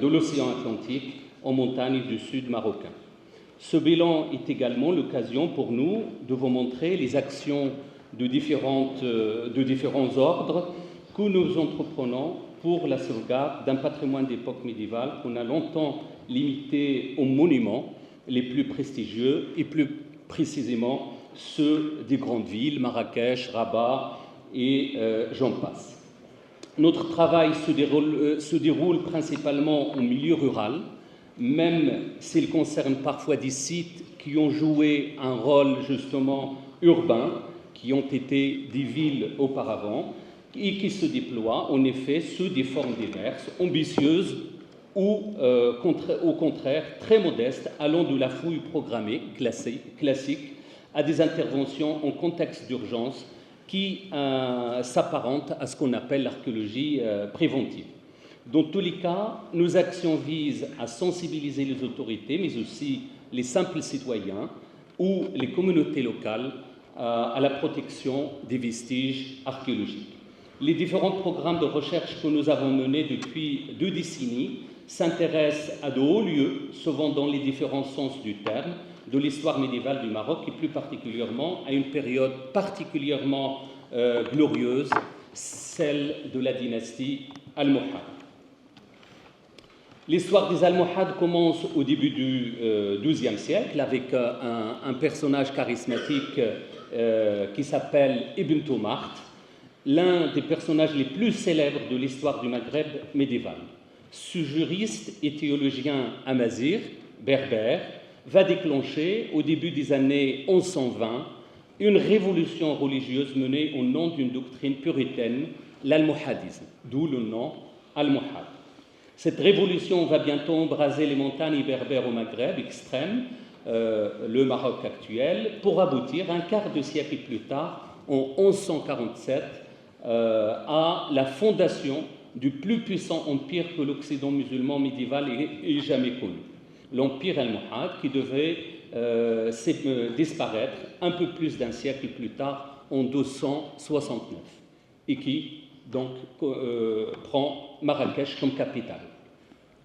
de l'océan Atlantique aux montagnes du sud marocain. Ce bilan est également l'occasion pour nous de vous montrer les actions de différents ordres que nous entreprenons pour la sauvegarde d'un patrimoine d'époque médiévale qu'on a longtemps limité aux monuments les plus prestigieux et plus précisément ceux des grandes villes, Marrakech, Rabat et j'en passe. Notre travail se déroule principalement au milieu rural, même s'il concerne parfois des sites qui ont joué un rôle justement urbain, qui ont été des villes auparavant, et qui se déploient en effet sous des formes diverses, ambitieuses ou au contraire très modestes, allant de la fouille programmée classique à des interventions en contexte d'urgence qui s'apparentent à ce qu'on appelle l'archéologie préventive. Dans tous les cas, nos actions visent à sensibiliser les autorités, mais aussi les simples citoyens ou les communautés locales à la protection des vestiges archéologiques. Les différents programmes de recherche que nous avons menés depuis 2 décennies s'intéressent à de hauts lieux, souvent dans les différents sens du terme, de l'histoire médiévale du Maroc et plus particulièrement à une période particulièrement glorieuse, celle de la dynastie almohade. L'histoire des Almohades commence au début du XIIe siècle avec un personnage charismatique qui s'appelle Ibn Tomart, l'un des personnages les plus célèbres de l'histoire du Maghreb médiéval. Ce juriste et théologien amazigh, berbère, va déclencher au début des années 1120 une révolution religieuse menée au nom d'une doctrine puritaine, l'almohadisme, d'où le nom almohade. Cette révolution va bientôt embraser les montagnes berbères au Maghreb extrême, le Maroc actuel, pour aboutir un quart de siècle plus tard, en 1147, à la fondation du plus puissant empire que l'Occident musulman médiéval ait jamais connu, l'empire almohade, qui devait disparaître un peu plus d'un siècle plus tard, en 269, et qui donc prend Marrakech comme capitale.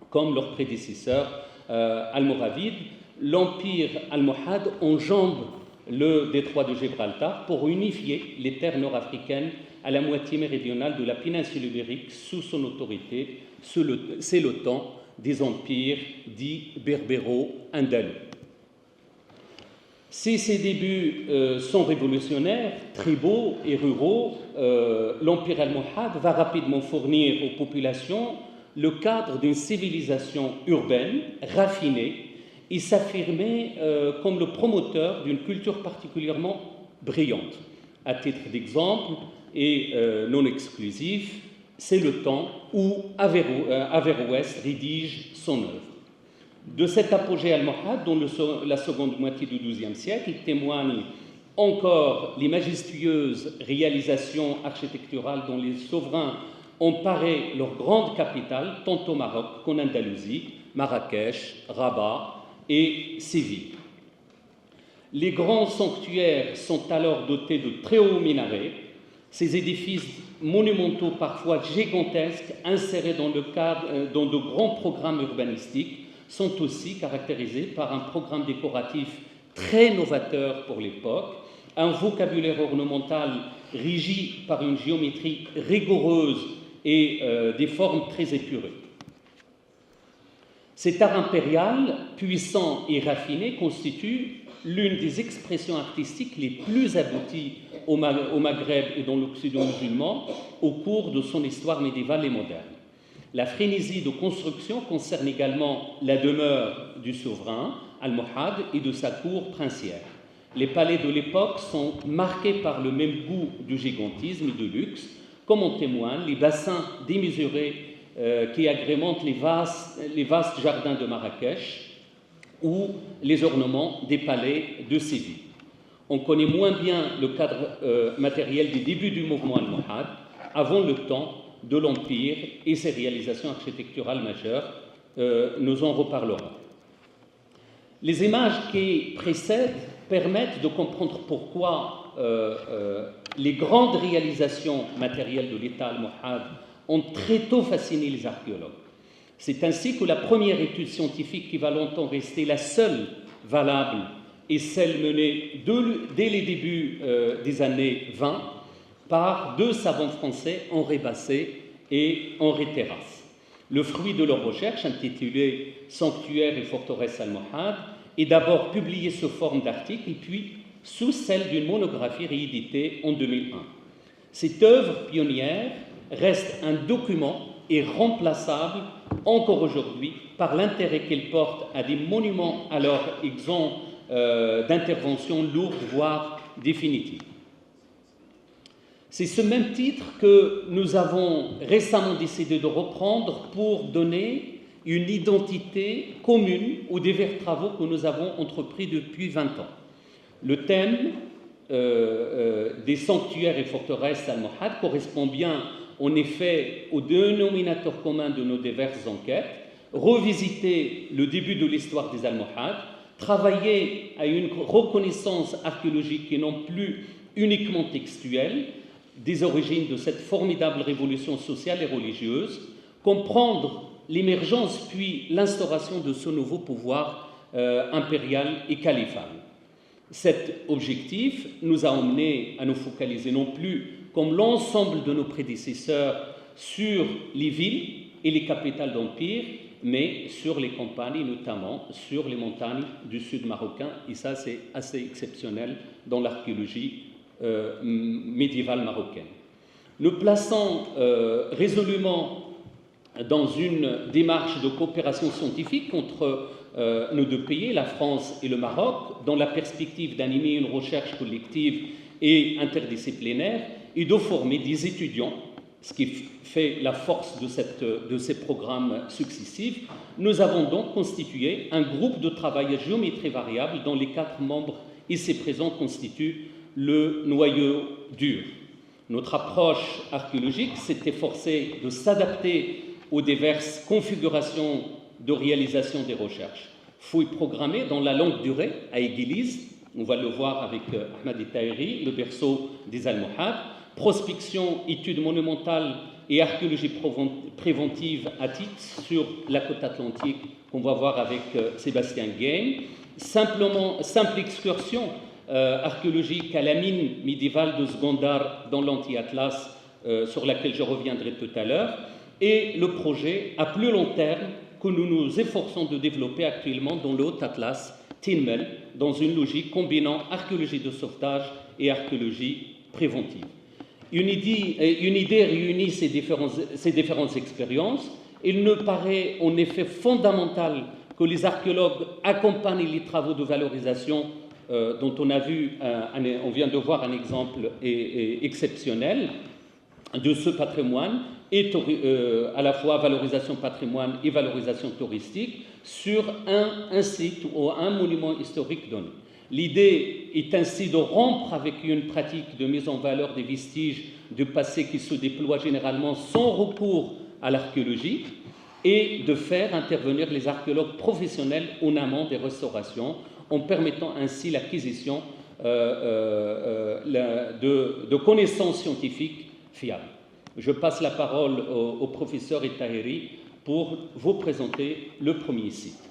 Comme leurs prédécesseurs almoravides, l'empire almohade enjambe le détroit de Gibraltar pour unifier les terres nord-africaines à la moitié méridionale de la péninsule ibérique sous son autorité. C'est le temps des empires dits berbéro-andalous. Si ces débuts sont révolutionnaires, tribaux et ruraux, l'empire almohade va rapidement fournir aux populations le cadre d'une civilisation urbaine, raffinée, et s'affirmer comme le promoteur d'une culture particulièrement brillante. À titre d'exemple, et non exclusif, c'est le temps où Averroès rédige son œuvre. De cet apogée almohade, dont la seconde moitié du XIIe siècle, témoignent encore les majestueuses réalisations architecturales dont les souverains ont paré leur grande capitale, tant au Maroc qu'en Andalousie, Marrakech, Rabat et Séville. Les grands sanctuaires sont alors dotés de très hauts minarets. Ces édifices monumentaux, parfois gigantesques, insérés dans de grands programmes urbanistiques, sont aussi caractérisés par un programme décoratif très novateur pour l'époque, un vocabulaire ornemental régi par une géométrie rigoureuse et des formes très épurées. Cet art impérial, puissant et raffiné, constitue l'une des expressions artistiques les plus abouties au Maghreb et dans l'Occident musulman au cours de son histoire médiévale et moderne. La frénésie de construction concerne également la demeure du souverain almohade et de sa cour princière. Les palais de l'époque sont marqués par le même goût du gigantisme et du luxe, comme en témoignent les bassins démesurés qui agrémentent les vastes jardins de Marrakech ou les ornements des palais de Séville. On connaît moins bien le cadre matériel des débuts du mouvement almohade, avant le temps de l'Empire et ses réalisations architecturales majeures. Nous en reparlerons. Les images qui précèdent permettent de comprendre pourquoi les grandes réalisations matérielles de l'État almohade ont très tôt fasciné les archéologues. C'est ainsi que la première étude scientifique qui va longtemps rester la seule valable est celle menée dès les débuts des années 20 par deux savants français, Henri Basset et Henri Terrasse. Le fruit de leur recherche, intitulé « Sanctuaires et forteresses almohades », est d'abord publié sous forme d'article, puis sous celle d'une monographie rééditée en 2001. Cette œuvre pionnière reste un document irremplaçable encore aujourd'hui par l'intérêt qu'elle porte à des monuments alors exempts d'intervention lourde, voire définitive. C'est ce même titre que nous avons récemment décidé de reprendre pour donner une identité commune aux divers travaux que nous avons entrepris depuis 20 ans. Le thème des sanctuaires et forteresses almohades correspond bien en effet au dénominateur commun de nos diverses enquêtes, revisiter le début de l'histoire des almohades, travailler à une reconnaissance archéologique et non plus uniquement textuelle des origines de cette formidable révolution sociale et religieuse, comprendre l'émergence puis l'instauration de ce nouveau pouvoir impérial et califal. Cet objectif nous a emmenés à nous focaliser non plus, comme l'ensemble de nos prédécesseurs, sur les villes et les capitales d'empire, mais sur les campagnes, et notamment sur les montagnes du sud marocain, et ça c'est assez exceptionnel dans l'archéologie médiévale marocaine. Nous plaçons résolument dans une démarche de coopération scientifique entre nos deux pays, la France et le Maroc, dans la perspective d'animer une recherche collective et interdisciplinaire et de former des étudiants, ce qui fait la force de ces programmes successifs. Nous avons donc constitué un groupe de travail à géométrie variable dont les 4 membres ici présents constituent le noyau dur. Notre approche archéologique s'est efforcée de s'adapter aux diverses configurations de réalisation des recherches. Fouilles programmées dans la longue durée à Éguilise, on va le voir avec Ahmed Tahiri, le berceau des Almohades, prospection, études monumentales et archéologie préventive à Tite sur la côte atlantique qu'on va voir avec Sébastien Game, simple excursion archéologique à la mine médiévale de Sgondar dans l'Anti-Atlas sur laquelle je reviendrai tout à l'heure, et le projet à plus long terme que nous nous efforçons de développer actuellement dans le Haut-Atlas, Tinmel, dans une logique combinant archéologie de sauvetage et archéologie préventive. Une idée réunit ces différentes expériences. Il nous paraît en effet fondamental que les archéologues accompagnent les travaux de valorisation dont on vient de voir un exemple exceptionnel de ce patrimoine, et à la fois valorisation patrimoine et valorisation touristique sur un site ou un monument historique donné. L'idée est ainsi de rompre avec une pratique de mise en valeur des vestiges du passé qui se déploie généralement sans recours à l'archéologie et de faire intervenir les archéologues professionnels en amont des restaurations en permettant ainsi l'acquisition de connaissances scientifiques fiables. Je passe la parole au professeur Tahiri pour vous présenter le premier site.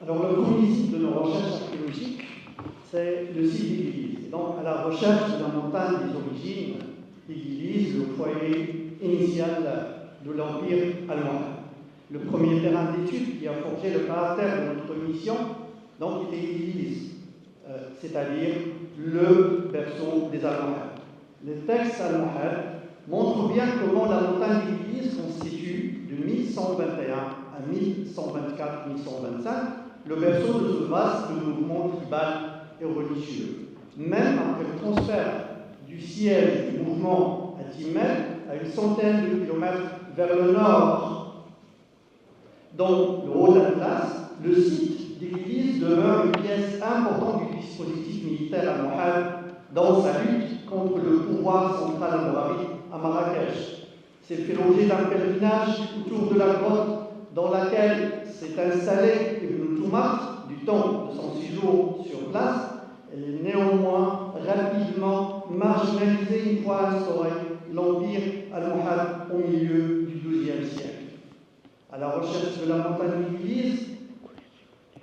Alors, le premier site de nos recherches archéologiques, c'est le site d'Éguilise. Donc, à la recherche de la montagne des origines, Éguilise, le foyer initial de l'Empire allemand. Le premier terrain d'étude qui a forgé le caractère de notre mission, donc, était Éguilise, c'est-à-dire le berceau des Almohades. Les textes almohades montrent bien comment la montagne d'Éguilise constitue, de 1121 à 1124-1125, le berceau de ce vaste mouvement tribal et religieux. Même après le transfert du siège du mouvement à Timmel, à une centaine de kilomètres vers le nord, dans le Haut-Atlas, le site d'Éguilise demeure une pièce importante du dispositif militaire almohade dans sa lutte contre le pouvoir central almoravide à Marrakech. C'est fait l'objet d'un pèlerinage autour de la grotte dans laquelle s'est installé Ibn Toumat du temps de son séjour sur place. Elle est néanmoins rapidement marginalisée une fois instauré l'empire almohade au milieu du XIIe siècle. à la recherche de la montagne d'Iglise,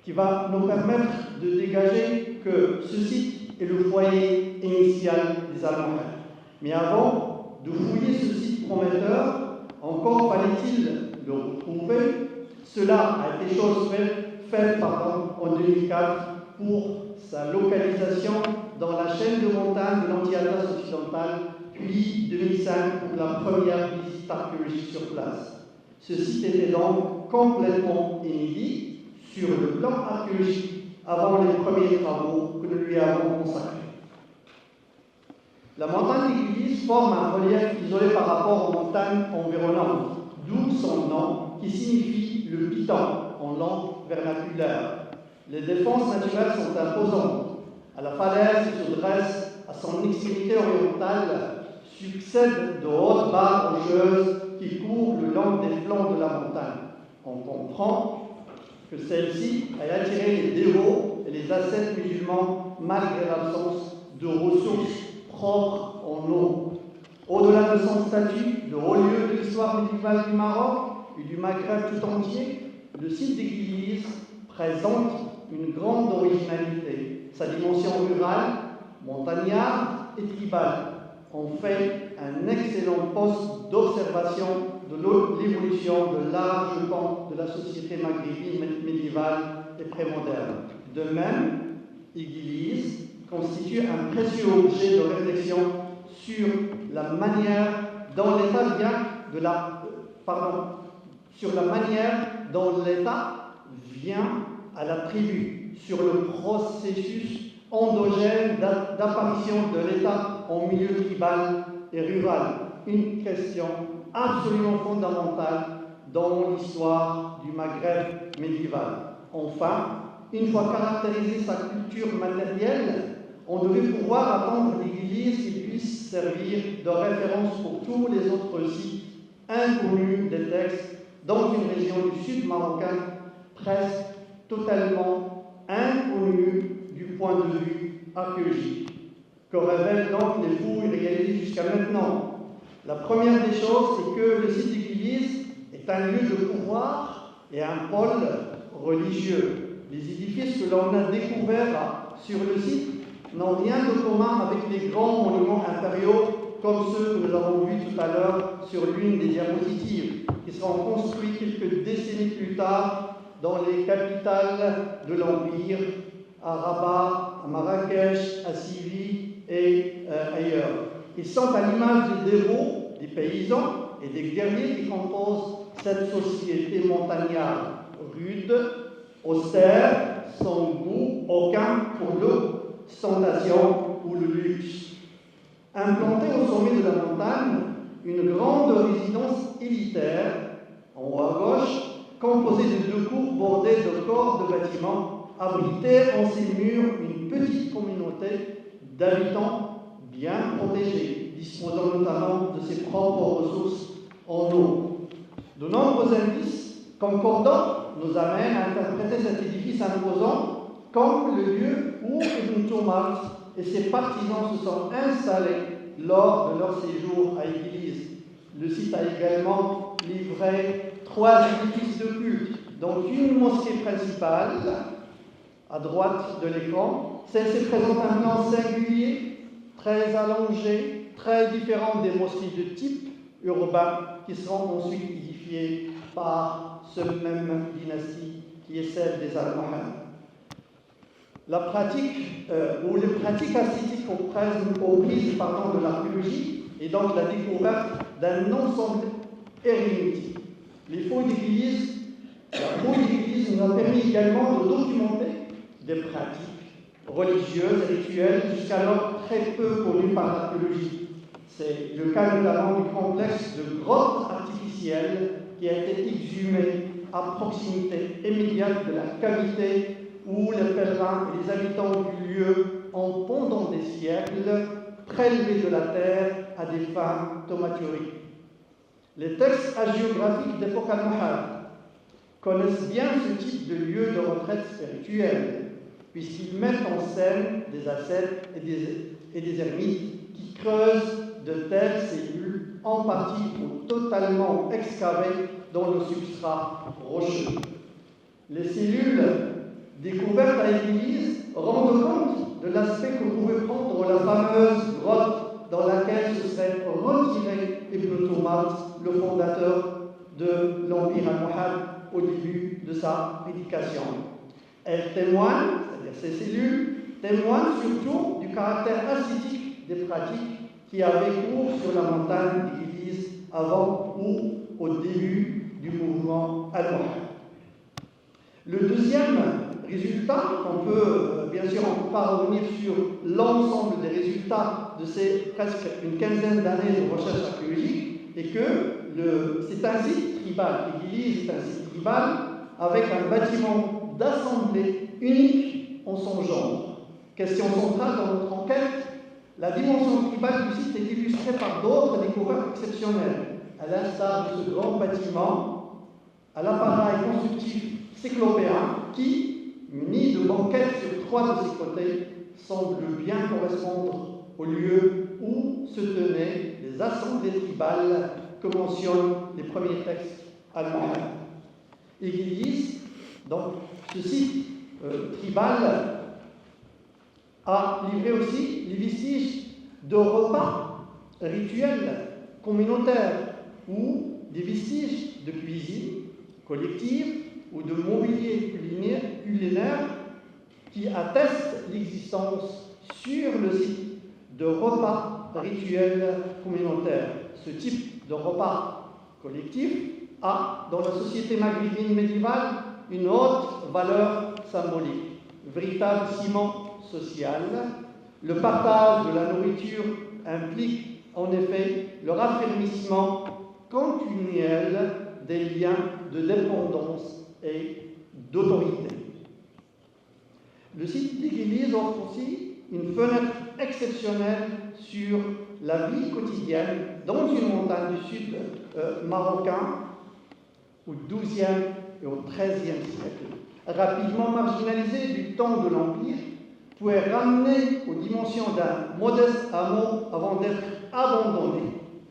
qui va nous permettre de dégager que ce site est le foyer initial des Almohades. Mais avant de fouiller ce site prometteur, encore fallait-il le retrouver. Cela a été chose faite en 2004 pour sa localisation dans la chaîne de montagnes de l'Anti-Atlas occidental, puis 2005 pour la première visite archéologique sur place. Ce site était donc complètement inédit sur le plan archéologique avant les premiers travaux que nous lui avons consacrés. La montagne d'Iglise forme un relief isolé par rapport aux montagnes environnantes, d'où son nom qui signifie le piton en langue vernaculaire. Les défenses naturelles sont imposantes. À la falaise qui se dresse à son extrémité orientale succèdent de hautes barres rocheuses qui courent le long des flancs de la montagne. On comprend que celle-ci a attiré les dévots et les ascètes musulmans malgré l'absence de ressources propres en eau. Au-delà de son statut de haut lieu de l'histoire médiévale du Maroc et du Maghreb tout entier, le site d'Iglise présente une grande originalité. Sa dimension rurale, montagnarde et tribale en fait un excellent poste d'observation de l'évolution de larges pans de la société maghrébine médiévale et prémoderne. De même, Iglise constitue un précieux objet de réflexion sur la manière dont l'État vient à la tribu, sur le processus endogène d'apparition de l'État en milieu tribal et rural. Une question absolument fondamentale dans l'histoire du Maghreb médiéval. Enfin, une fois caractérisée sa culture matérielle, on devait pouvoir attendre l'Église qui puisse servir de référence pour tous les autres sites inconnus des textes dans une région du sud marocain presque totalement inconnue du point de vue archéologique. Que révèlent donc les fouilles réalisées jusqu'à maintenant? La première des choses, c'est que le site d'Église est un lieu de pouvoir et un pôle religieux. Les édifices que l'on a découverts sur le site n'ont rien de commun avec les grands monuments impériaux comme ceux que nous avons vus tout à l'heure sur l'une des diapositives, qui seront construits quelques décennies plus tard dans les capitales de l'Empire, à Rabat, à Marrakech, à Sivi et ailleurs. Ils sont à l'image des dévots, des paysans et des guerriers qui composent cette société montagnarde, rude, austère, sans goût aucun pour l'ostentation ou le luxe. Implantée au sommet de la montagne, une grande résidence élitaire, en haut à gauche, composée de 2 cours bordées de corps de bâtiments, abritait en ses murs une petite communauté d'habitants bien protégés, disposant notamment de ses propres ressources en eau. De nombreux indices concordants nous amènent à interpréter cet édifice imposant comme le lieu où Ibn Toumart et ses partisans se sont installés lors de leur séjour à Église. Le site a également livré 3 édifices de culte, dont une mosquée principale, à droite de l'écran. Celle-ci présente un plan singulier, très allongé, très différent des mosquées de type urbain qui seront ensuite édifiées par cette même dynastie qui est celle des Almohades. La pratique ou les pratiques ascétiques aux prises de l'archéologie et donc la découverte d'un ensemble érémitique. La fouille d'église nous a permis également de documenter des pratiques religieuses et rituelles jusqu'alors très peu connues par l'archéologie. C'est le cas notamment du complexe de grottes artificielles qui a été exhumé à proximité immédiate de la cavité où les pèlerins et les habitants du lieu ont, pendant des siècles, prélevé de la terre à des fins thaumaturgiques. Les textes hagiographiques d'époque almohade connaissent bien ce type de lieu de retraite spirituelle, puisqu'ils mettent en scène des ascètes et des ermites qui creusent de telles cellules, en partie ou totalement excavées dans le substrat rocheux. Les cellules découvertes à l'église rendent compte de l'aspect que pouvait prendre la fameuse grotte dans laquelle se serait retiré Ibn Tumart, le fondateur de l'Empire almohade, au début de sa prédication. Elles témoignent, c'est-à-dire ces cellules, témoignent surtout du caractère ascétique des pratiques qui avaient cours sur la montagne d'Église avant ou au début du mouvement almohade. Le deuxième résultat, on peut, bien sûr, on ne peut pas revenir sur l'ensemble des résultats de ces presque une quinzaine d'années de recherche archéologique, et que c'est un site tribal, l'Église est un site tribal avec un bâtiment d'assemblée unique en son genre. Question centrale dans notre enquête, la dimension tribale du site est illustrée par d'autres découvertes exceptionnelles, à l'instar de ce grand bâtiment, à l'appareil constructif cyclopéen qui, muni de banquettes sur 3 de ses côtés, semble bien correspondre au lieu où se tenaient les assemblées tribales que mentionnent les premiers textes allemands. Église, donc ce site tribal, a livré aussi les vestiges de repas rituels communautaires ou des vestiges de cuisine collective ou de mobilier culinaire qui attestent l'existence sur le site de repas rituels communautaires. Ce type de repas collectif a, dans la société maghrébine médiévale, une haute valeur symbolique, véritable ciment social. Le partage de la nourriture implique en effet le raffermissement continuel des liens de dépendance et d'autorité. Le site d'Église offre aussi une fenêtre exceptionnelle sur la vie quotidienne dans une montagne du sud marocain au XIIe et au XIIIe siècle. Rapidement marginalisé du temps de l'Empire, pouvait ramener aux dimensions d'un modeste hameau avant d'être abandonné.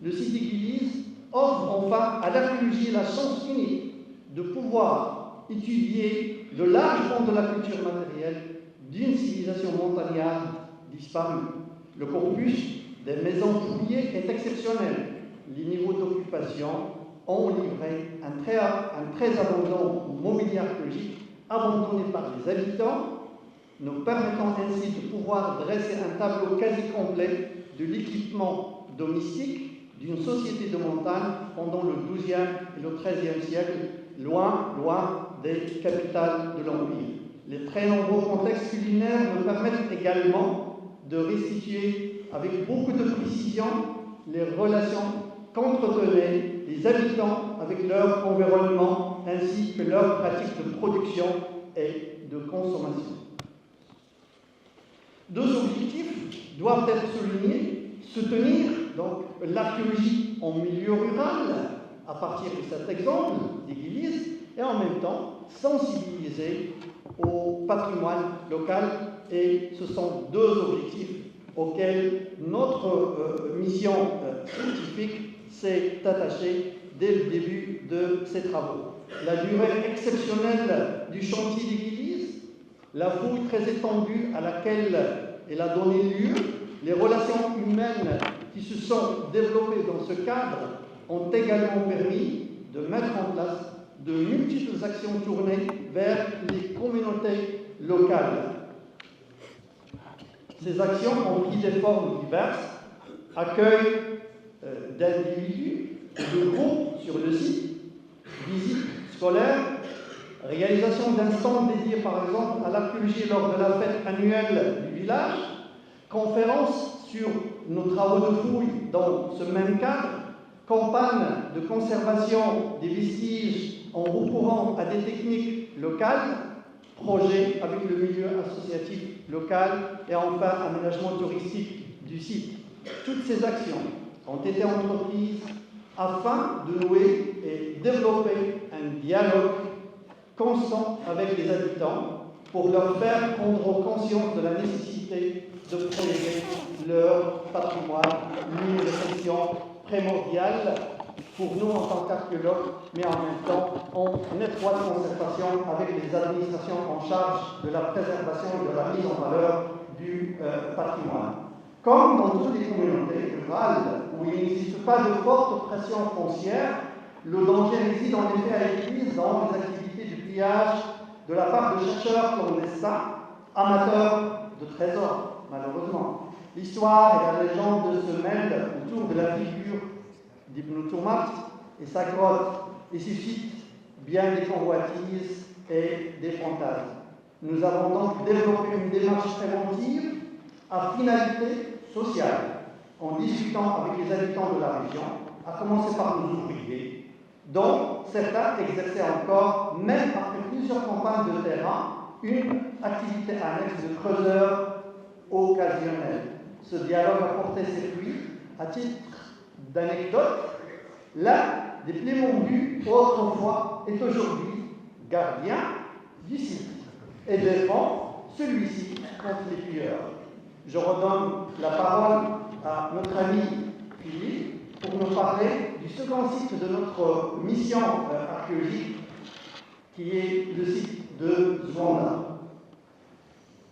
Le site d'Église offre enfin à l'archéologie la chance unique de pouvoir étudier le large pan de la culture matérielle d'une civilisation montagnarde disparue. Le corpus des maisons fouillées est exceptionnel. Les niveaux d'occupation ont livré un très abondant mobilier archéologique abandonné par les habitants, nous permettant ainsi de pouvoir dresser un tableau quasi complet de l'équipement domestique d'une société de montagne pendant le XIIe et le XIIIe siècle, loin des capitales de l'Empire. Les très nombreux contextes culinaires nous permettent également de restituer avec beaucoup de précision les relations qu'entretenaient les habitants avec leur environnement ainsi que leurs pratiques de production et de consommation. Deux objectifs doivent être soulignés: soutenir donc l'archéologie en milieu rural à partir de cet exemple d'Église et en même temps sensibiliser au patrimoine local, et ce sont deux objectifs auxquels notre mission scientifique s'est attachée dès le début de ces travaux. La durée exceptionnelle du chantier d'Église, la fouille très étendue à laquelle elle a donné lieu, les relations humaines qui se sont développées dans ce cadre ont également permis de mettre en place de multiples actions tournées vers les communautés locales. Ces actions ont pris des formes diverses: accueil d'individus, de groupes sur le site, visites scolaires, réalisation d'un stand dédié par exemple à l'archéologie lors de la fête annuelle du village, conférences sur nos travaux de fouille dans ce même cadre, campagne de conservation des vestiges en recourant à des techniques locales, projets avec le milieu associatif local et enfin aménagement touristique du site. Toutes ces actions ont été entreprises afin de nouer et développer un dialogue constant avec les habitants pour leur faire prendre conscience de la nécessité de protéger leur patrimoine, l'une des questions primordiales pour nous en tant qu'archéologues, mais en même temps en étroite concertation avec les administrations en charge de la préservation et de la mise en valeur du patrimoine. Comme dans toutes les communautés rurales où il n'existe pas de forte pression foncière, le danger réside en effet à l'église dans les activités du pillage de la part de chercheurs clandestins, amateurs de trésors, malheureusement. L'histoire et la légende se mêlent autour de la figure d'Ibn Toumat et sa grotte et suscitent bien des convoitises et des fantasmes. Nous avons donc développé une démarche préventive à finalité sociale, en discutant avec les habitants de la région, à commencer par nos ouvriers, dont certains exerçaient encore, même après plusieurs campagnes de terrain, une activité annexe de creuseur occasionnel. Ce dialogue a porté ses fruits. À titre d'anecdote, l'un des Plémondus, autrefois, est aujourd'hui gardien du site et défend celui-ci contre les pilleurs. Je redonne la parole à notre ami Philippe pour nous parler du second site de notre mission archéologique, qui est le site de Zwanda.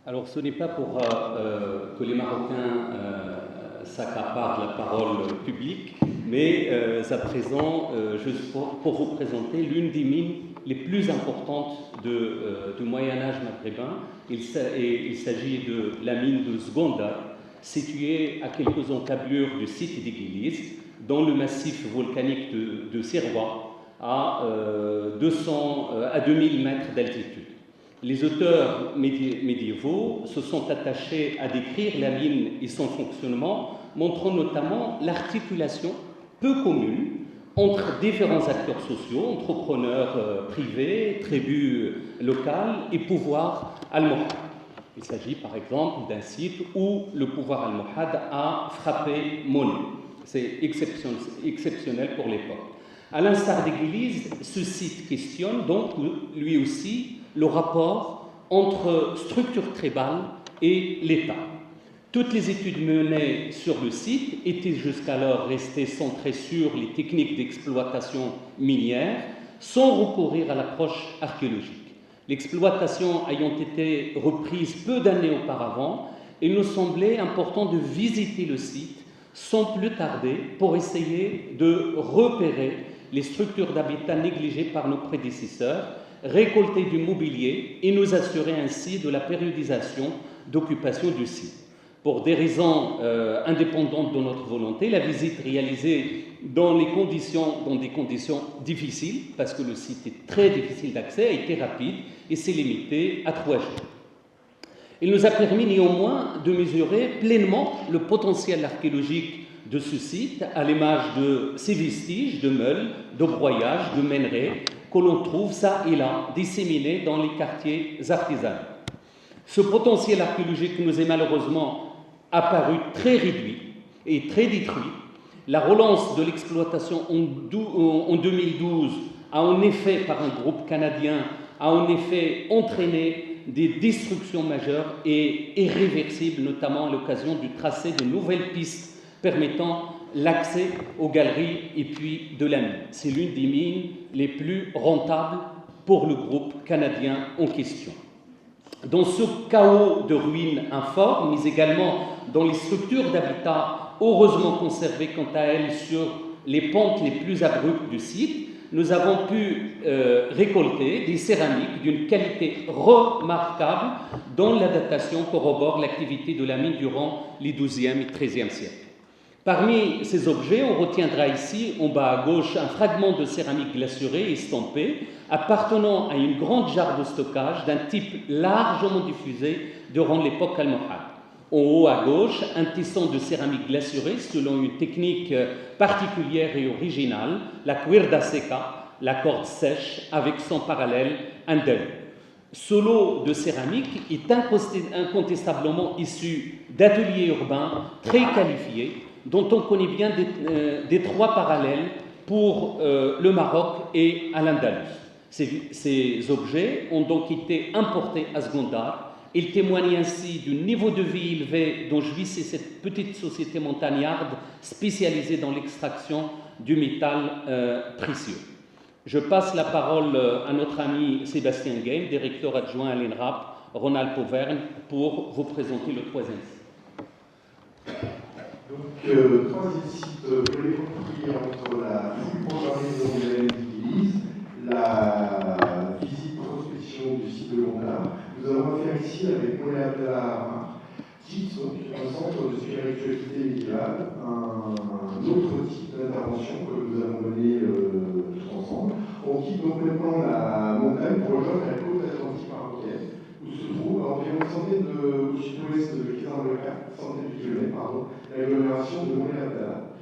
Alors, ce n'est pas pour que les Marocains s'accaparent la parole publique, mais à présent, juste pour vous présenter l'une des mines les plus importantes du Moyen-Âge maghrébin. Il s'agit de la mine de Zgonda, située à quelques encablures du site d'Église, dans le massif volcanique de Sirwa, à 2000 mètres d'altitude. Les auteurs médiévaux se sont attachés à décrire la mine et son fonctionnement, montrant notamment l'articulation peu commune entre différents acteurs sociaux, entrepreneurs privés, tribus locales et pouvoir almohade. Il s'agit par exemple d'un site où le pouvoir almohade a frappé monnaie. C'est exceptionnel pour l'époque. À l'instar d'Église, ce site questionne donc lui aussi le rapport entre structure tribale et l'État. Toutes les études menées sur le site étaient jusqu'alors restées centrées sur les techniques d'exploitation minière, sans recourir à l'approche archéologique. L'exploitation ayant été reprise peu d'années auparavant, il nous semblait important de visiter le site sans plus tarder pour essayer de repérer les structures d'habitat négligées par nos prédécesseurs, récolter du mobilier et nous assurer ainsi de la périodisation d'occupation du site. Pour des raisons indépendantes de notre volonté, la visite réalisée dans des conditions difficiles, parce que le site est très difficile d'accès, a été rapide et s'est limité à 3 jours. Il nous a permis néanmoins de mesurer pleinement le potentiel archéologique de ce site, à l'image de ses vestiges de meules, de broyage, de minerais, que l'on trouve ça et là, disséminés dans les quartiers artisanaux. Ce potentiel archéologique nous est malheureusement apparu très réduit et très détruit. La relance de l'exploitation en 2012 a en effet, par un groupe canadien, a en effet entraîné des destructions majeures et irréversibles, notamment à l'occasion du tracé de nouvelles pistes permettant l'accès aux galeries et puis de la mine. C'est l'une des mines les plus rentables pour le groupe canadien en question. Dans ce chaos de ruines informes, mais également dans les structures d'habitat heureusement conservées quant à elles sur les pentes les plus abruptes du site, nous avons pu récolter des céramiques d'une qualité remarquable dont la datation corrobore l'activité de la mine durant les XIIe et XIIIe siècles. Parmi ces objets, on retiendra ici, en bas à gauche, un fragment de céramique glacurée estampé appartenant à une grande jarre de stockage d'un type largement diffusé durant l'époque almohade. En haut à gauche, un tesson de céramique glacurée selon une technique particulière et originale, la cuerda seca, la corde sèche, avec son parallèle andalou. Ce lot de céramique est incontestablement issu d'ateliers urbains très qualifiés, dont on connaît bien des 3 parallèles pour le Maroc et à l'Andalous. Ces objets ont donc été importés à Zgondar. Ils témoignent ainsi du niveau de vie élevé dont jouissait cette petite société montagnarde spécialisée dans l'extraction du métal précieux. Je passe la parole à notre ami Sébastien Game, directeur adjoint à l'INRAP Rhône-Alpes-Auvergne, pour vous présenter le troisième site. Donc, troisième site, vous l'avez compris, entre la fouille programmée de l'Auvergne d'Église, la visite prospection du site de Londres, nous avons affaire ici avec Moulay Abdallah, site, donc un centre de spiritualité médiévale, un autre type d'intervention que nous avons mené tous ensemble. On quitte donc maintenant la montagne pour rejoindre la côte atlantique marocaine, où se trouve à environ une centaine au sud-ouest de Kizar-le-Khat, centaine de kilomètres, l'agglomération de Moulay Abdallah.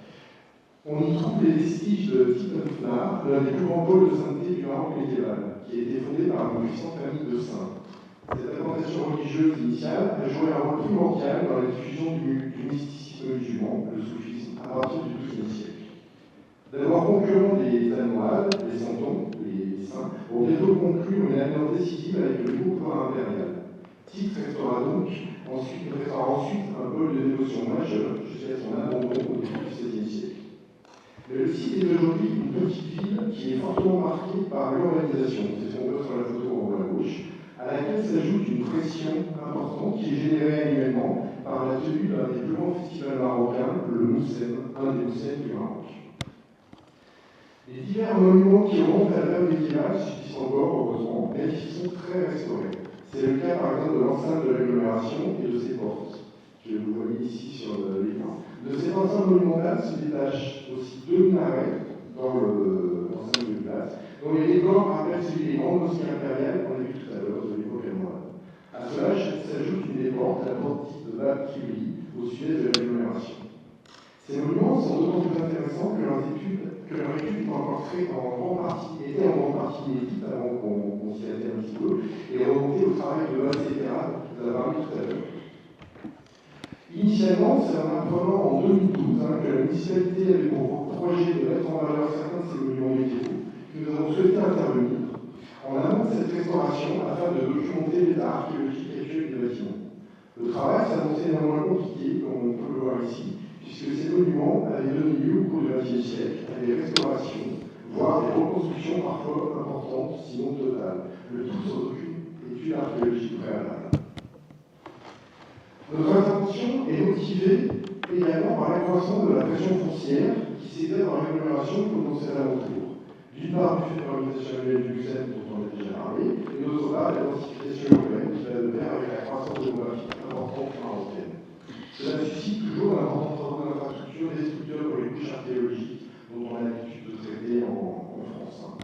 On y trouve les vestiges de Titanfnar, l'un des plus grands pôles de sainteté du Maroc médiéval, qui a été fondé par une puissante famille de saints. Cette implantation religieuse initiale a joué un rôle primordial dans la diffusion du mysticisme musulman, le soufisme, à partir du XIIe siècle. D'abord concurrent des Almohades, les Santons, les saints, ont bientôt conclu une alliance décisive avec le nouveau pouvoir impérial. Tit restera ensuite un pôle de dévotion majeur jusqu'à son abandon au début du XVIe siècle. Mais le site est aujourd'hui une petite ville qui est fortement marquée par l'urbanisation, c'est ce qu'on voit sur la photo en haut à gauche, à laquelle s'ajoute une pression importante qui est générée annuellement par la tenue d'un des plus grands festivals marocains, le Moussen, un des Moussen du Maroc. Les divers monuments qui remontent à l'ère médiévale subsistent encore, heureusement, mais qui sont très restaurés. C'est le cas par exemple de l'enceinte de l'agglomération et de ses portes, que vous voyez ici sur l'écran. De cette enceinte monumentale se détachent aussi deux minarets dans l'enceinte de place, dont les décors rappellent celui des grandes mosquées impériales qu'on a vu tout à l'heure de l'époque allemande. À cela s'ajoute une des portes, la porte dite de Bab Kibli, au sud-est de l'agglomération. Ces monuments sont d'autant plus intéressants que leur étude était en grande partie inédite avant qu'on s'y attelle un petit peu, et remontait au travail de l'ACTA, dont vous avez parlé tout à l'heure. Initialement, c'est en apprenant en 2012 que la municipalité avait pour projet de mettre en valeur certains de ces monuments médiévaux que nous avons souhaité intervenir en amont de cette restauration afin de documenter l'état archéologique actuel des bâtiments. Le travail s'annonçait néanmoins compliqué, comme on peut le voir ici, puisque ces monuments avaient donné lieu au cours du XXe siècle à des restaurations, voire des reconstructions parfois importantes, sinon totales, le tout sans aucune étude archéologique préalable. Notre intervention est motivée également par l'accroissement de la pression foncière qui s'étale dans l'agglomération comme dans ses alentours. D'une part, du fait de l'organisation annuelle du Lucem, dont on a déjà parlé, et d'autre part, la densification urbaine qui va de pair avec la croissance démographique importante marocaine. Cela suscite toujours d'importants travaux d'infrastructure et des structures pour les couches archéologiques dont on a l'habitude de traiter en France.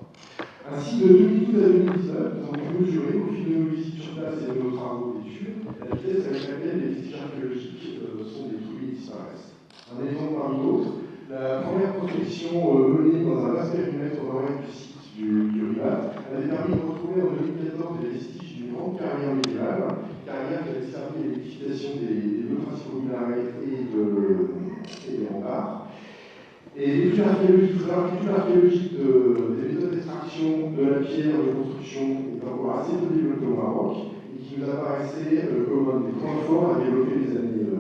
Ainsi, de 2012 à 2019, nous avons mesuré au fil de nos visites sur place et de nos travaux d'études la vitesse avec laquelle les vestiges archéologiques sont détruits et disparaissent. Un exemple parmi d'autres, la première prospection menée dans un vaste périmètre au nord-est du site du Ribat avait permis de retrouver en 2014 les vestiges d'une grande carrière médiévale, carrière qui avait servi à l'édification des deux principaux minarets et des remparts. Et l'étude archéologique des méthodes d'extraction de la pierre de construction est encore assez peu développée au Maroc et qui nous apparaissait comme un des points forts à développer les années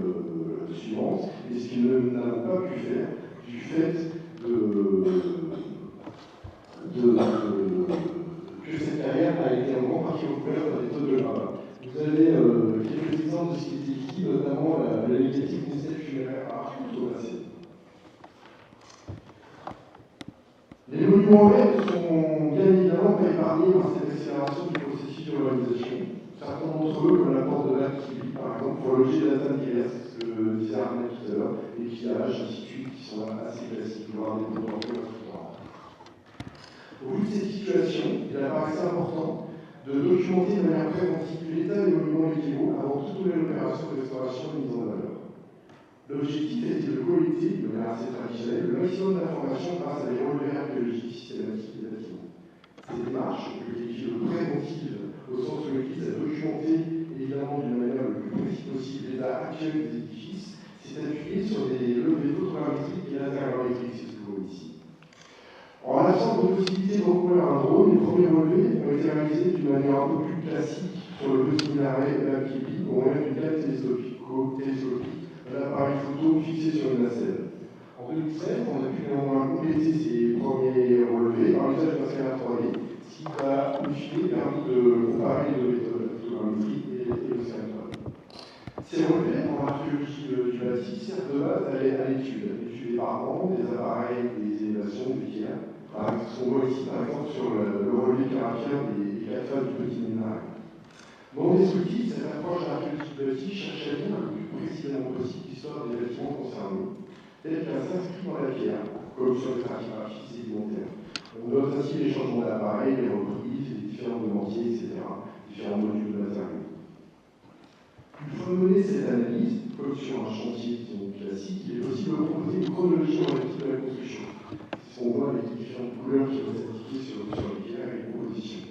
suivantes, et ce que nous n'avons pas pu faire du fait que cette carrière a été en grande partie recouverte par des tonnes de gravat. Vous avez quelques exemples de ce qui était ici, notamment la négative des stèles funéraires archéologiques. Les monuments verts sont bien évidemment pas épargnés par cette accélération du processus d'urbanisation. Certains d'entre eux, comme la porte de Bab Kibli, par exemple, pour loger d'atteintes diverses, ce que disait Arnaud tout à l'heure, les pillages, ainsi de suite, qui sont assez classiques, voire des potentiels instructeurs. Au vu de cette situation, il apparaissait important de documenter de manière préventive l'état des monuments médiévaux avant toute nouvelle opération de restauration et mise en valeur. L'objectif était de collecter, de manière assez traditionnelle, le maximum d'informations grâce à des relevés archéologiques systématiques des bâtiments. Ces démarches, que je qualifie de préventives, au sens où elles visent à documenter, évidemment d'une manière le plus précise possible, l'état actuel des édifices, s'est appuyé sur des levées photogrammétriques et lasergrammétriques, c'est ce que vous voyez ici. En l'absence de possibilité de recourir à un drone, les premiers relevés ont été réalisés d'une manière un peu plus classique sur le petit minaret de Bab Kibli, au moyen d'une carte télescopique, un appareil photo fixé sur une nacelle. En En 2013, on a pu néanmoins compléter ces premiers relevés par l'usage d'un scanner 3D, ce qui a, in fine, permis de comparer les deux méthodes, la photogrammétrie et le scanner 3D. Ces relevés en archéologie du bâti servent de base à l'étude des parements, des appareils, des élévations, des pierres. Ce qu'on voit ici, par exemple, sur le relevé caractère des 4 phases du petit minaret. Non destructif, cette approche d'archéologie du bâti cherche à lire le plus précisément possible l'histoire des bâtiments concernés, tel qu'elle s'inscrit dans la pierre, comme sur les stratigraphies sédimentaires. On note ainsi les changements d'appareil, les reprises, les différents dementiers, etc., différents modules de matériaux. Une fois menée cette analyse, comme sur un chantier classique, il est possible de proposer une chronologie relative à la construction. C'est ce qu'on voit avec les différentes couleurs qui vont s'appliquer sur les pierres et les compositions.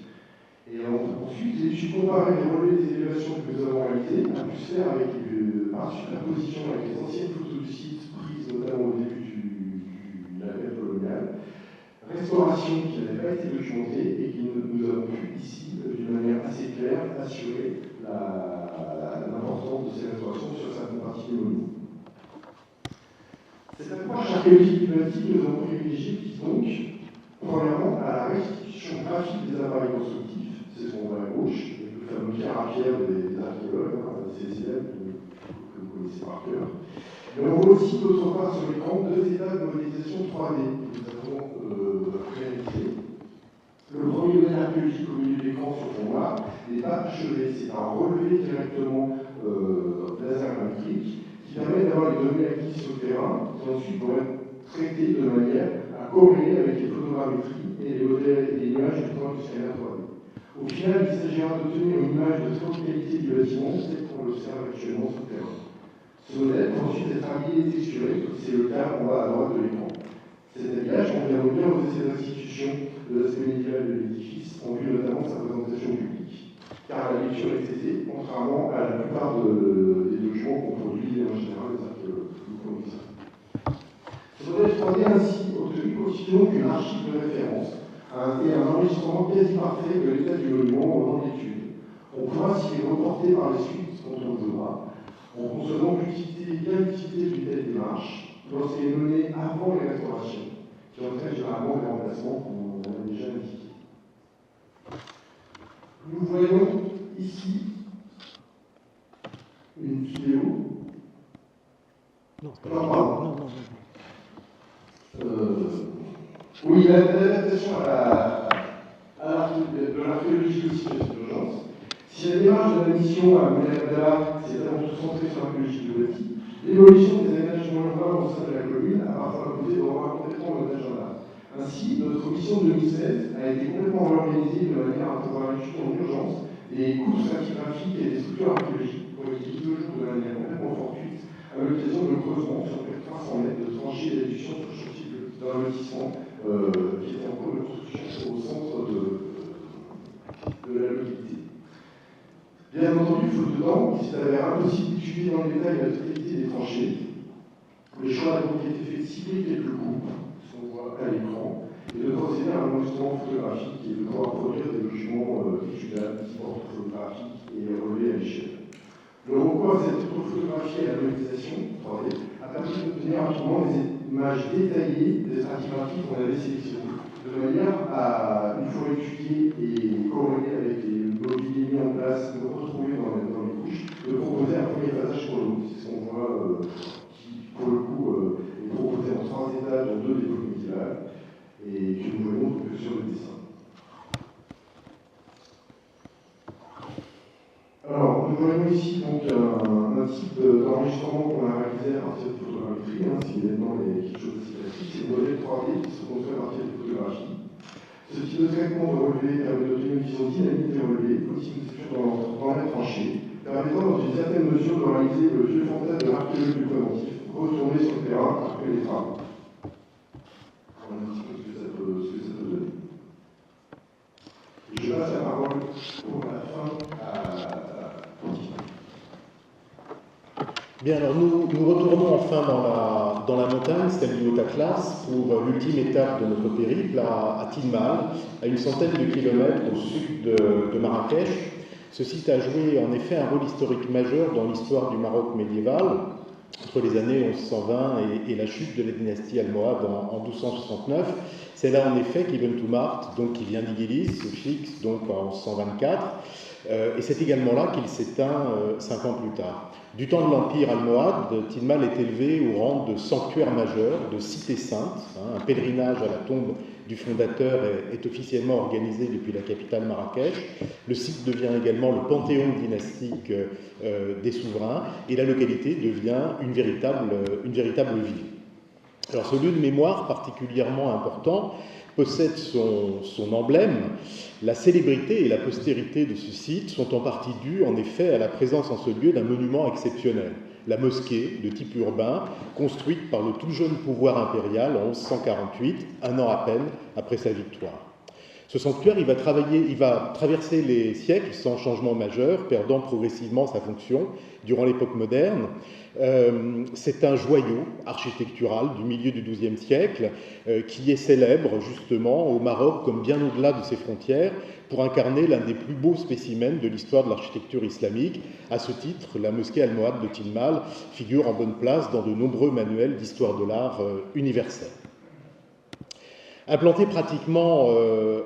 Et ensuite, l'étude comparée des relevés des élévations que nous avons réalisées a pu se faire avec par superposition avec les anciennes photos du site prises notamment au début de la période coloniale, restauration qui n'avait pas été documentée et qui nous avons pu ici, d'une manière assez claire, assurer l'importance de ces restaurations sur certaines parties du monument. Cette approche archéologique du bâti que nous avons privilégiée vise donc, premièrement, à la restitution graphique des appareils constructifs, c'est ce qu'on voit à gauche, avec le fameux caractère des archéologues, ces élèves que vous connaissez par cœur. Mais on voit aussi, d'autre part, sur l'écran, deux étapes de modélisation 3D que nous avons réalisées. Le premier modèle archéologique au milieu de l'écran sur fond noir n'est pas achevé, c'est un relevé directement laser magnétique qui permet d'avoir les données acquises sur le terrain qui ensuite vont être traitées de manière à corréler avec les photogrammétries et les modèles et les images du point du scanner 3D. Au final, il s'agira d'obtenir une image de très haute qualité du bâtiment, telle qu'on l'observe actuellement sur le terrain. Ce modèle peut ensuite être habillé et texturé, c'est le cas en bas à droite de l'écran. Cet habillage convient bien aux essais d'institution de l'aspect médiéval de l'édifice, en vue notamment de sa présentation publique. Car la lecture est aisée, contrairement à la plupart des documents qu'on produit en général les archéologues. Ce modèle 3D ainsi obtenu constitue donc une archive de référence et un enregistrement quasi parfait de l'état du monument au moment de l'étude. On pourra s'y reporter par la suite quand on le voudra, en concevant bien l'utilité d'une telle démarche lorsqu'elle est menée avant les restaurations, qui entraînent généralement les remplacements qu'on a déjà indiqués. Nous voyons ici une vidéo. Non, pardon. Oui, l'adaptation de l'archéologie aussi de cette urgence. Si la démarche de la mission à Moulay Abdallah s'est avant tout centrée sur l'archéologie du bâti, l'évolution des aménagements urbains au sein de la commune a parfois imposé de revoir complètement notre agenda. Ainsi, notre mission de 2016 a été complètement réorganisée de manière à pouvoir étudier en urgence les coûts stratigraphiques et des structures archéologiques qui ont été mises au jour de manière complètement fortuite à l'occasion de creusement sur près de 300 mètres de tranchées et d'adduction sur le chantier d'un lotissement qui était en cours de construction au centre de la localité. Bien entendu, faute de temps, il s'est avéré impossible d'étudier dans le détail la totalité des tranchées. Le choix a donc été fait de cibler quelques coupes, ce qu'on voit à l'écran, et de procéder à un enregistrement photographique et de pouvoir produire des documents étudiables, photographiques et relevés à l'échelle. Le recours à cette photographie et à la modélisation 3D a permis d'obtenir rapidement des images détaillées des stratigraphies qu'on avait sélectionnées, de manière à, une fois étudiées et corrélées avec les mobiliers mis en place, de retrouver dans les couches, de proposer un premier phasage pour l'eau. C'est ce qu'on voit qui, pour le coup, est proposé en 3 étages dans 2 époques médiévales et que nous voyons que sur le dessin. Alors, nous voyons ici donc un type d'enregistrement qu'on a réalisé à partir de photogrammétrie, c'est évidemment quelque chose d'assez classique, c'est une modèle 3D qui se construit à partir de photographies. Ce type de traitement de relevé permet d'obtenir une vision dynamique des relevés, possible dans la tranchée, permettant dans une certaine mesure de réaliser le vieux fantasme de l'archéologue du préventif, retourner sur le terrain après les travaux. On a un petit peu ce que ça peut donner. Et je passe la parole pour la fin à Bien, alors nous retournons enfin dans la montagne, celle du Haut-Atlas, pour l'ultime étape de notre périple à Tilmal, à une centaine de kilomètres au sud de Marrakech. Ce site a joué en effet un rôle historique majeur dans l'histoire du Maroc médiéval. entre les années 1120 et la chute de la dynastie almohade en 1269. C'est là en effet qu'Ibn Tumart, donc qui vient d'Igilis, se fixe donc en 1124, et c'est également là qu'il s'éteint 5 ans plus tard. Du temps de l'Empire almohade, Tilmal est élevé au rang de sanctuaire majeur, de cité sainte. Un pèlerinage à la tombe du fondateur est officiellement organisé depuis la capitale Marrakech. Le site devient également le panthéon dynastique des souverains et la localité devient une véritable ville. Alors ce lieu de mémoire particulièrement important possède son emblème. La célébrité et la postérité de ce site sont en partie dues en effet à la présence en ce lieu d'un monument exceptionnel, la mosquée de type urbain, construite par le tout jeune pouvoir impérial en 1148, un an à peine après sa victoire. Ce sanctuaire, il va traverser les siècles sans changement majeur, perdant progressivement sa fonction durant l'époque moderne. C'est un joyau architectural du milieu du XIIe siècle qui est célèbre justement au Maroc comme bien au-delà de ses frontières pour incarner l'un des plus beaux spécimens de l'histoire de l'architecture islamique. À ce titre, la mosquée almohade de Tilmal figure en bonne place dans de nombreux manuels d'histoire de l'art universel. Implanté pratiquement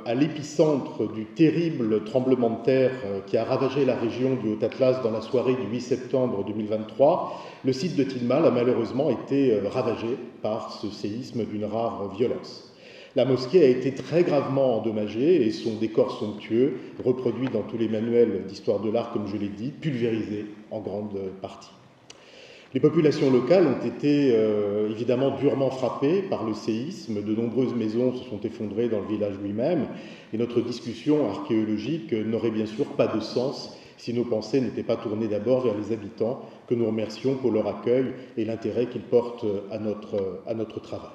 à l'épicentre du terrible tremblement de terre qui a ravagé la région du Haut-Atlas dans la soirée du 8 septembre 2023, le site de Tilmal a malheureusement été ravagé par ce séisme d'une rare violence. La mosquée a été très gravement endommagée et son décor somptueux, reproduit dans tous les manuels d'histoire de l'art comme je l'ai dit, pulvérisé en grande partie. Les populations locales ont été évidemment durement frappées par le séisme. De nombreuses maisons se sont effondrées dans le village lui-même. Et notre discussion archéologique n'aurait bien sûr pas de sens si nos pensées n'étaient pas tournées d'abord vers les habitants, que nous remercions pour leur accueil et l'intérêt qu'ils portent à notre travail.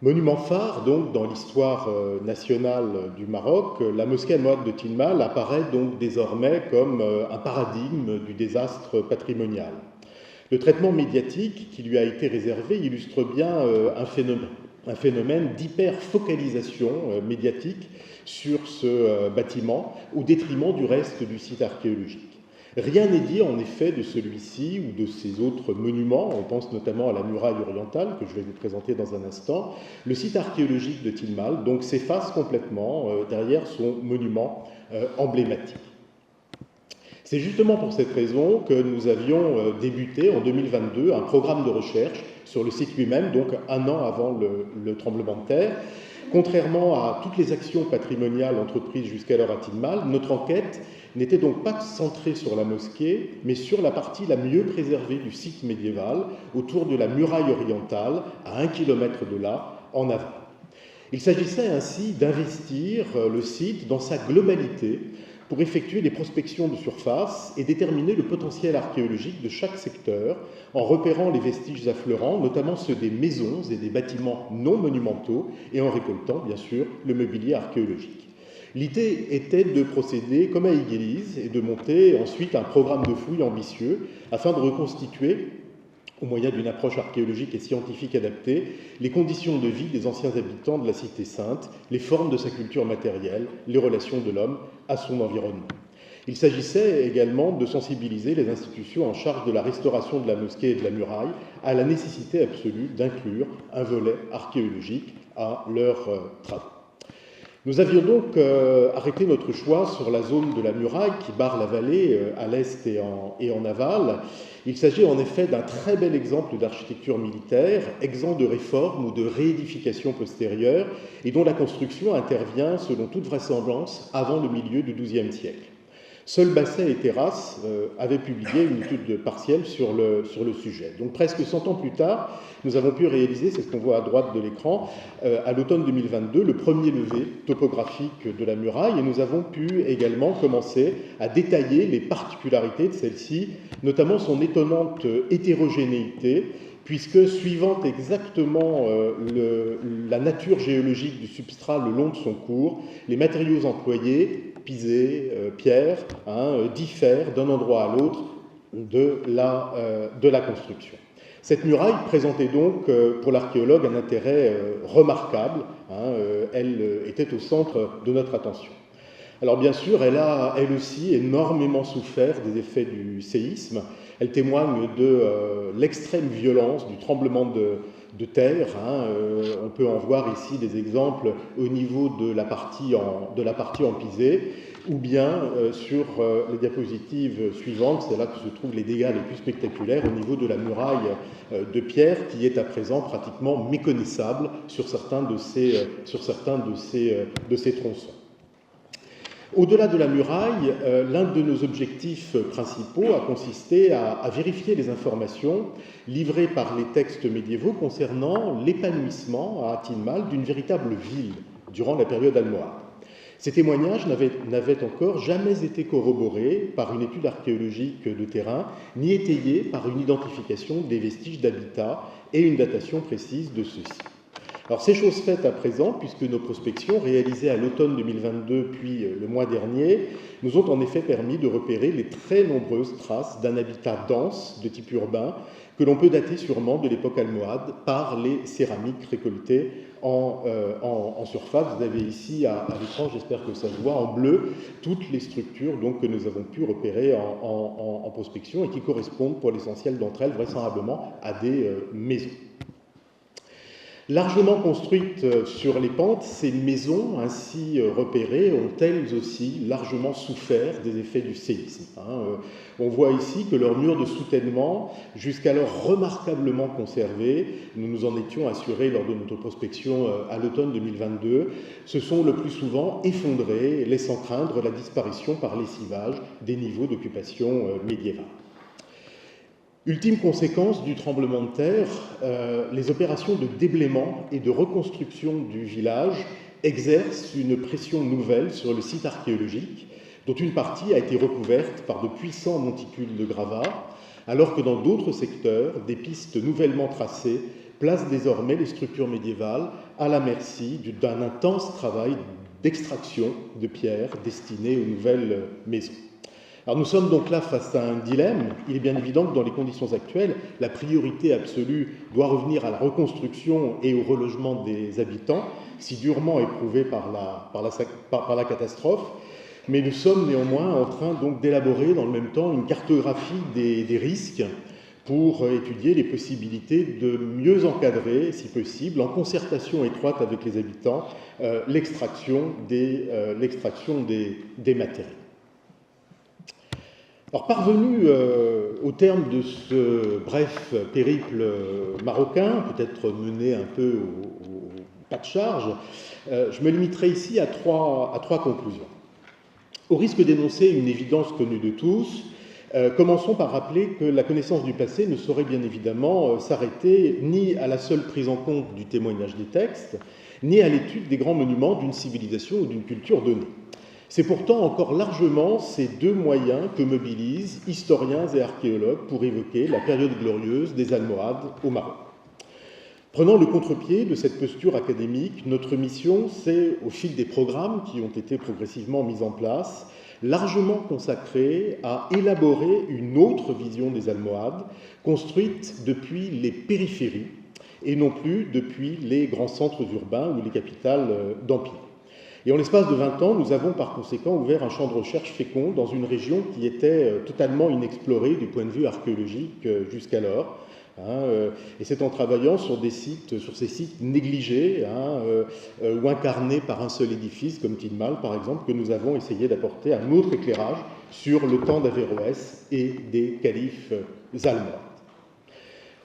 Monument phare donc dans l'histoire nationale du Maroc, la mosquée almohade de Tilmal apparaît donc désormais comme un paradigme du désastre patrimonial. Le traitement médiatique qui lui a été réservé illustre bien un phénomène d'hyper-focalisation médiatique sur ce bâtiment au détriment du reste du site archéologique. Rien n'est dit en effet de celui-ci ou de ses autres monuments, on pense notamment à la muraille orientale que je vais vous présenter dans un instant. Le site archéologique de Tilmal donc s'efface complètement derrière son monument emblématique. C'est justement pour cette raison que nous avions débuté en 2022 un programme de recherche sur le site lui-même, donc un an avant le tremblement de terre. Contrairement à toutes les actions patrimoniales entreprises jusqu'alors à Tilmal, notre enquête n'était donc pas centrée sur la mosquée, mais sur la partie la mieux préservée du site médiéval, autour de la muraille orientale, à 1 kilomètre de là, en aval. Il s'agissait ainsi d'investir le site dans sa globalité, pour effectuer des prospections de surface et déterminer le potentiel archéologique de chaque secteur en repérant les vestiges affleurants, notamment ceux des maisons et des bâtiments non monumentaux, et en récoltant, bien sûr, le mobilier archéologique. L'idée était de procéder comme à Igilis et de monter ensuite un programme de fouilles ambitieux afin de reconstituer, au moyen d'une approche archéologique et scientifique adaptée, les conditions de vie des anciens habitants de la Cité Sainte, les formes de sa culture matérielle, les relations de l'homme à son environnement. Il s'agissait également de sensibiliser les institutions en charge de la restauration de la mosquée et de la muraille à la nécessité absolue d'inclure un volet archéologique à leurs travaux. Nous avions donc arrêté notre choix sur la zone de la muraille qui barre la vallée à l'est et en aval. Il s'agit en effet d'un très bel exemple d'architecture militaire, exempt de réforme ou de réédification postérieure, et dont la construction intervient, selon toute vraisemblance, avant le milieu du XIIe siècle. Seuls Basset et Terrasse avaient publié une étude partielle sur le sujet. Donc presque 100 ans plus tard, nous avons pu réaliser, c'est ce qu'on voit à droite de l'écran, à l'automne 2022, le premier levé topographique de la muraille, et nous avons pu également commencer à détailler les particularités de celle-ci, notamment son étonnante hétérogénéité, puisque suivant exactement la nature géologique du substrat le long de son cours, les matériaux employés, pisé, pierre, diffèrent d'un endroit à l'autre de la construction. Cette muraille présentait donc pour l'archéologue un intérêt remarquable, elle était au centre de notre attention. Alors bien sûr, elle a elle aussi énormément souffert des effets du séisme. Elle témoigne de l'extrême violence du tremblement de terre. On peut en voir ici des exemples au niveau de la partie en pisé, ou bien sur les diapositives suivantes, c'est là que se trouvent les dégâts les plus spectaculaires au niveau de la muraille de pierre qui est à présent pratiquement méconnaissable sur certains de ces tronçons. Au-delà de la muraille, l'un de nos objectifs principaux a consisté à vérifier les informations livrées par les textes médiévaux concernant l'épanouissement à Atinmal d'une véritable ville durant la période almohade. Ces témoignages n'avaient encore jamais été corroborés par une étude archéologique de terrain, ni étayés par une identification des vestiges d'habitat et une datation précise de ceux-ci. Alors c'est chose faite à présent, puisque nos prospections, réalisées à l'automne 2022 puis le mois dernier, nous ont en effet permis de repérer les très nombreuses traces d'un habitat dense de type urbain que l'on peut dater sûrement de l'époque almohade par les céramiques récoltées en surface. Vous avez ici à l'écran, j'espère que ça se voit, en bleu, toutes les structures donc, que nous avons pu repérer en prospection et qui correspondent pour l'essentiel d'entre elles vraisemblablement à des maisons. Largement construites sur les pentes, ces maisons ainsi repérées ont elles aussi largement souffert des effets du séisme. On voit ici que leurs murs de soutènement, jusqu'alors remarquablement conservés, nous nous en étions assurés lors de notre prospection à l'automne 2022, se sont le plus souvent effondrés, laissant craindre la disparition par lessivage des niveaux d'occupation médiévale. Ultime conséquence du tremblement de terre, les opérations de déblaiement et de reconstruction du village exercent une pression nouvelle sur le site archéologique, dont une partie a été recouverte par de puissants monticules de gravats, alors que dans d'autres secteurs, des pistes nouvellement tracées placent désormais les structures médiévales à la merci d'un intense travail d'extraction de pierres destinées aux nouvelles maisons. Alors nous sommes donc là face à un dilemme. Il est bien évident que dans les conditions actuelles, la priorité absolue doit revenir à la reconstruction et au relogement des habitants, si durement éprouvés par la catastrophe. Mais nous sommes néanmoins en train donc d'élaborer dans le même temps une cartographie des risques pour étudier les possibilités de mieux encadrer, si possible, en concertation étroite avec les habitants, l'extraction des matériaux. Alors, parvenu au terme de ce bref périple marocain, peut-être mené un peu au pas de charge, je me limiterai ici à trois conclusions. Au risque d'énoncer une évidence connue de tous, commençons par rappeler que la connaissance du passé ne saurait bien évidemment s'arrêter ni à la seule prise en compte du témoignage des textes, ni à l'étude des grands monuments d'une civilisation ou d'une culture donnée. C'est pourtant encore largement ces deux moyens que mobilisent historiens et archéologues pour évoquer la période glorieuse des Almohades au Maroc. Prenant le contre-pied de cette posture académique, notre mission s'est, au fil des programmes qui ont été progressivement mis en place, largement consacrée à élaborer une autre vision des Almohades, construite depuis les périphéries et non plus depuis les grands centres urbains ou les capitales d'empire. Et en l'espace de 20 ans, nous avons par conséquent ouvert un champ de recherche fécond dans une région qui était totalement inexplorée du point de vue archéologique jusqu'alors. Et c'est en travaillant sur ces sites négligés ou incarnés par un seul édifice, comme Tinmal par exemple, que nous avons essayé d'apporter un autre éclairage sur le temps d'Averroès et des califes almohades.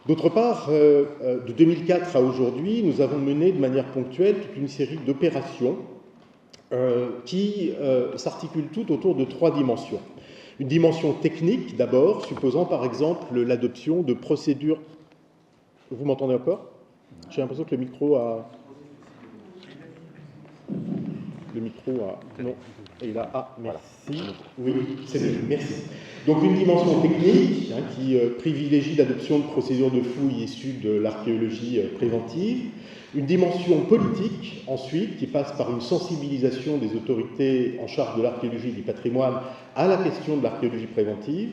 D'autre part, de 2004 à aujourd'hui, nous avons mené de manière ponctuelle toute une série d'opérations qui s'articulent toutes autour de trois dimensions. Une dimension technique d'abord, supposant par exemple l'adoption de procédures... Vous m'entendez encore ? J'ai l'impression que le micro a... Non, il a... Ah, merci. Oui, c'est mieux, merci. Donc une dimension technique qui privilégie l'adoption de procédures de fouilles issues de l'archéologie préventive. Une dimension politique, ensuite, qui passe par une sensibilisation des autorités en charge de l'archéologie et du patrimoine à la question de l'archéologie préventive.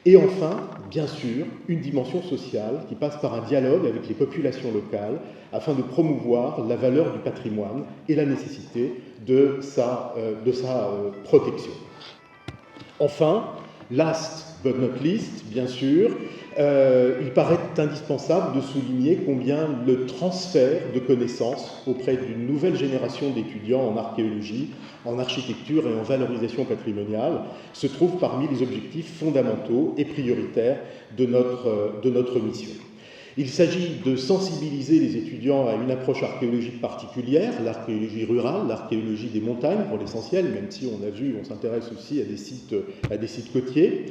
Et enfin, bien sûr, une dimension sociale qui passe par un dialogue avec les populations locales afin de promouvoir la valeur du patrimoine et la nécessité de sa protection. Enfin, last but not least, bien sûr, il paraît indispensable de souligner combien le transfert de connaissances auprès d'une nouvelle génération d'étudiants en archéologie, en architecture et en valorisation patrimoniale se trouve parmi les objectifs fondamentaux et prioritaires de notre mission. Il s'agit de sensibiliser les étudiants à une approche archéologique particulière, l'archéologie rurale, l'archéologie des montagnes pour l'essentiel, même si on a vu, on s'intéresse aussi à des sites côtiers.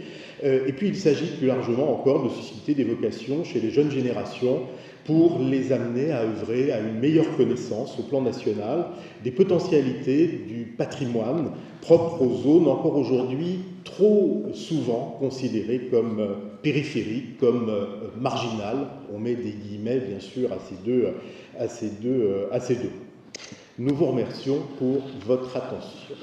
Et puis il s'agit plus largement encore de susciter des vocations chez les jeunes générations pour les amener à œuvrer à une meilleure connaissance au plan national des potentialités du patrimoine propre aux zones encore aujourd'hui trop souvent considérées comme périphériques, comme marginales. On met des guillemets bien sûr à ces deux. Nous vous remercions pour votre attention.